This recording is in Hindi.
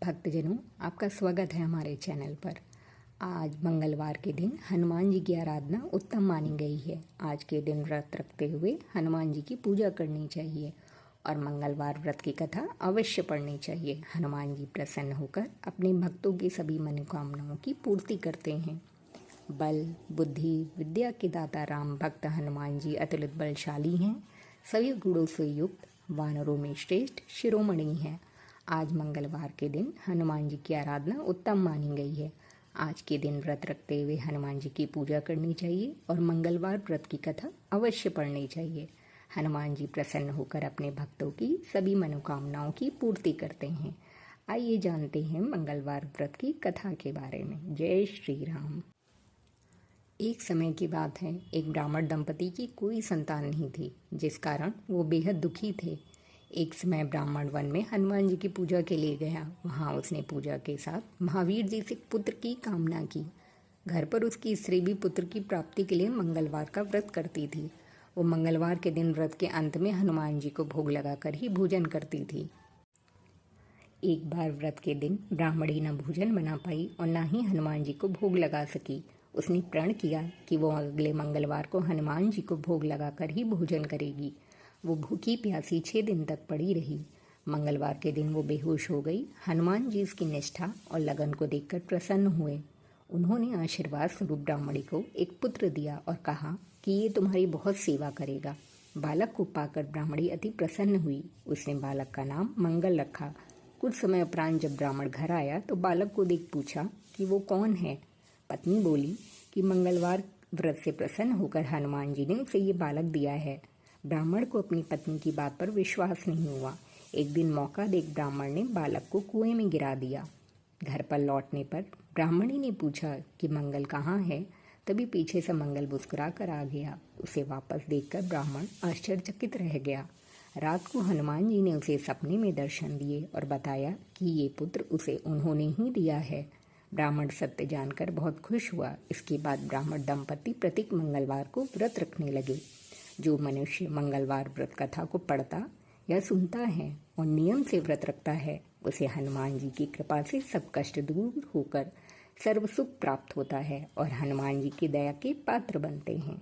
भक्तजनों, आपका स्वागत है हमारे चैनल पर। आज मंगलवार के दिन हनुमान जी की आराधना उत्तम मानी गई है। आज के दिन व्रत रखते हुए हनुमान जी की पूजा करनी चाहिए और मंगलवार व्रत की कथा अवश्य पढ़नी चाहिए। हनुमान जी प्रसन्न होकर अपने भक्तों की सभी मनोकामनाओं की पूर्ति करते हैं। बल, बुद्धि, विद्या के दाता राम भक्त हनुमान जी अतुलित बलशाली हैं। सभी गुणों से युक्त, वानरों में श्रेष्ठ शिरोमणि हैं। आज मंगलवार के दिन हनुमान जी की आराधना उत्तम मानी गई है। आज के दिन व्रत रखते हुए हनुमान जी की पूजा करनी चाहिए और मंगलवार व्रत की कथा अवश्य पढ़नी चाहिए। हनुमान जी प्रसन्न होकर अपने भक्तों की सभी मनोकामनाओं की पूर्ति करते हैं। आइए जानते हैं मंगलवार व्रत की कथा के बारे में। जय श्री राम। एक समय की बात है, एक ब्राह्मण दंपति की कोई संतान नहीं थी, जिस कारण वो बेहद दुखी थे। एक समय ब्राह्मण वन में हनुमान जी की पूजा के लिए गया। वहाँ उसने पूजा के साथ महावीर जी से पुत्र की कामना की। घर पर उसकी स्त्री भी पुत्र की प्राप्ति के लिए मंगलवार का व्रत करती थी। वो मंगलवार के दिन व्रत के अंत में हनुमान जी को भोग लगाकर ही भोजन करती थी। एक बार व्रत के दिन ब्राह्मणी न भोजन बना पाई और न ही हनुमान जी को भोग लगा सकी। उसने प्रण किया कि वो अगले मंगलवार को हनुमान जी को भोग लगाकर ही भोजन करेगी। वो भूखी प्यासी 6 दिन तक पड़ी रही। मंगलवार के दिन वो बेहोश हो गई। हनुमान जी उसकी निष्ठा और लगन को देखकर प्रसन्न हुए। उन्होंने आशीर्वाद स्वरूप ब्राह्मणी को एक पुत्र दिया और कहा कि ये तुम्हारी बहुत सेवा करेगा। बालक को पाकर ब्राह्मणी अति प्रसन्न हुई। उसने बालक का नाम मंगल रखा। कुछ समय उपरांत जब ब्राह्मण घर आया तो बालक को देख पूछा कि वो कौन है। पत्नी बोली कि मंगलवार व्रत से प्रसन्न होकर हनुमान जी ने उसे ये बालक दिया है। ब्राह्मण को अपनी पत्नी की बात पर विश्वास नहीं हुआ। एक दिन मौका देख ब्राह्मण ने बालक को कुएं में गिरा दिया। घर पर लौटने पर ब्राह्मणी ने पूछा कि मंगल कहाँ है। तभी पीछे से मंगल मुस्कुरा कर आ गया। उसे वापस देखकर ब्राह्मण आश्चर्यचकित रह गया। रात को हनुमान जी ने उसे सपने में दर्शन दिए और बताया कि ये पुत्र उसे उन्होंने ही दिया है। ब्राह्मण सत्य जानकर बहुत खुश हुआ। इसके बाद ब्राह्मण दंपति प्रत्येक मंगलवार को व्रत रखने लगे। जो मनुष्य मंगलवार व्रत कथा को पढ़ता या सुनता है और नियम से व्रत रखता है, उसे हनुमान जी की कृपा से सब कष्ट दूर होकर सर्व सुख प्राप्त होता है और हनुमान जी की दया के पात्र बनते हैं।